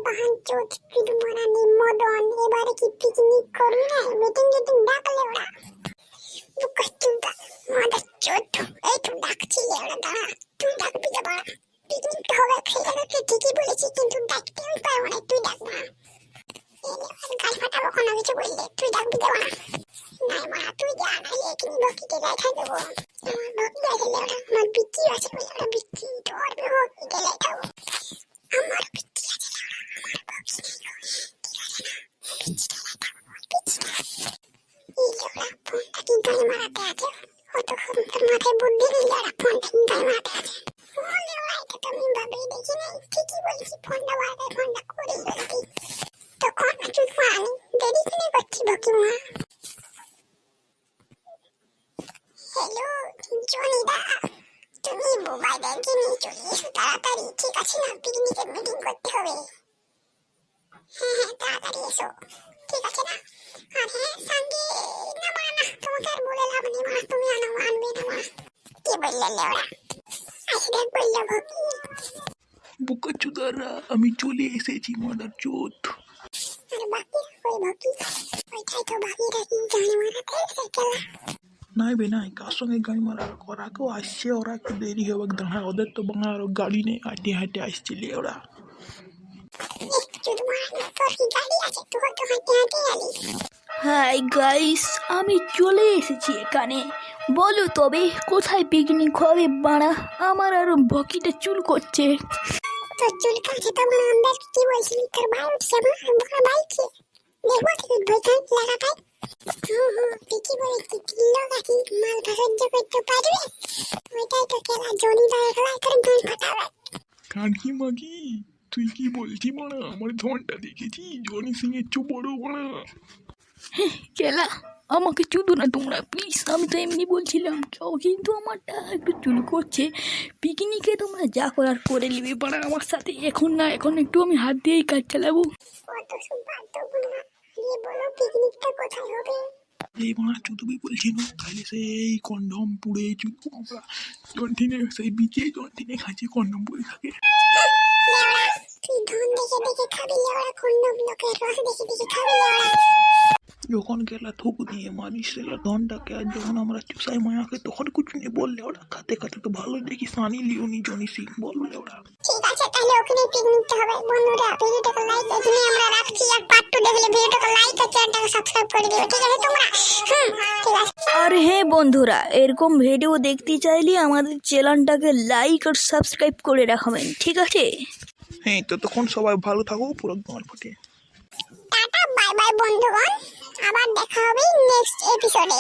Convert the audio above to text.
বাহান চোদ কিডমারানি মদন এবারে কি পিকনিক করবি না মিটিং ডাকলে ওরা বুকা চুদা মাদার চোদ এই তো ডাকছি ওরা দাঁড়া তুই ডাকবি না বাড়া পিকনিক হবে খেলাকে ঠিকই বলেছি কিন্তু ডাকতে আমি পারবো না তুই ডাক না গাল ফাটাবো কোনো কিছু বললে তুই ডাকবি দেবো না নাই মা তুই যা না এখানে বকিতে দেখাই দেবো আমার বকি দেখালে ওরা আমার বিক্রি আছে বলে ওরা বিক্রি ধরবে বকিতে দেখাবো আমার বিক্রি আছে আমার বকি ঠিক আছে না বিক্রিটা দেখাবো ইলোরা ফোনটা কি গায়ে মারাতে আছে অতক্ষণ তোর মাথায় বুদ্ধি নেই ওরা ফোনটা কি গায়ে মারাতে আছে বলে ওরা এটা তো আমি ভাবেই দেখি নাই ঠিকই বলছি ফোনটা বারবার ফোনটা করেই বলছি তো কোন চুপ মারানি দেরি কিনে করছি বকি মা হ্যালো জনিদা তুমি মোবাইলকে নিয়ে চলে এসো তাড়াতাড়ি ঠিক আছে না পিকনিকের মিটিং করতে হবে হ্যাঁ তাড়াতাড়ি এসো ঠিক আছে না আর হ্যাঁ সঙ্গে না মানা তোমাকে আর বলে লাভ নেই মা তুমি আনো আনবে না মা কে বললে ওরা আসলে বললো ভকি বোকাচোদারা আমি চলে এসেছি মাদার চোদ। আর বাকি ওই ভকি ওইটাই তো বাকিরা কি গান মারাতে এসে খেলা নাই বে নাই কার সঙ্গে গাড়ি মারা ওরা কেউ আসছে ওরা একটু দেরি হবে দাঁড়া ওদের তো বাংলা গাড়ি নেই হাঁটে হাঁটে আসছিলে ওরা হাই গাইস আমি চলে এসেছি এখানে বলো তবে কোথায় পিকনিক হবে বাড়া আমার আরো বকিটা চুল করছে তোর চুল কাছে তো মানে আমরা কি বলছিলি তোর ভাই উঠছে আমার ভাই কি দেখবো কি বইখান লাগাটাই ঠিকই বলেছি তিন লোক আছি মাল সহ্য করতে পারবে ওইটাই তো খেলা জনি দা একলা করে গান ফাটাবে কাকি মাগি তুই কি বলছি মানা আমার ধনটা দেখেছি জনি সিং এর চো বড় মানা খেলা আমাকে চুদো না তোমরা প্লিজ আমি তো এমনি বলছিলাম কেউ কিন্তু আমারটা একটু চুল করছে পিকনিকে তোমরা যা করার করে নিবে পারা আমার সাথে এখন না এখন একটু আমি হাত দিয়েই কাজ চালাবো কত সুপার তো বলনা এই বলো পিকনিকটা কোথায় হবে এই মানা চুদবি বলছি না তাহলে সেই কন্ডম পুড়ে চুদবো আমরা জন্টিনে সেই বিচে জন্টিনে খাঁচে কন্ডম পুড়ে থাকে তুই ধন দেখে দেখে খাবি লেওড়া কন্ডম লোকের রস দেখে দেখে খাবি লেওড়া যখন গেলা থুক দিয়ে মারিস সেলা ধনটাকে আর যখন আমরা চুষাই মায়াকে তখন কিছু নিয়ে বললে ওরা খাতে খাতে তো ভালো দেখি সানি লিওনি জনি সিং বললে ওরা ঠিক আছে তাহলে ওখানে পিকনিকটা হবে বন্ধুরা ভিডিওটাকে লাইক এখানে আমরা রাখছি আর পার্ট 2 দেখলে ভিডিওটাকে লাইক আর চ্যানেলটাকে সাবস্ক্রাইব করে দিও ঠিক আছে তোমরা ঠিক আছে আর হ্যাঁ বন্ধুরা এরকম ভিডিও দেখতে চাইলে আমাদের চ্যানেলটাকে লাইক আর সাবস্ক্রাইব করে রাখবেন ঠিক আছে হ্যাঁ তো তখন সবাই ভালো থাকো পুরো গান ফাটে টাটা বাই বাই বন্ধুগণ আবার দেখা হবে নেক্সট এপিসোডে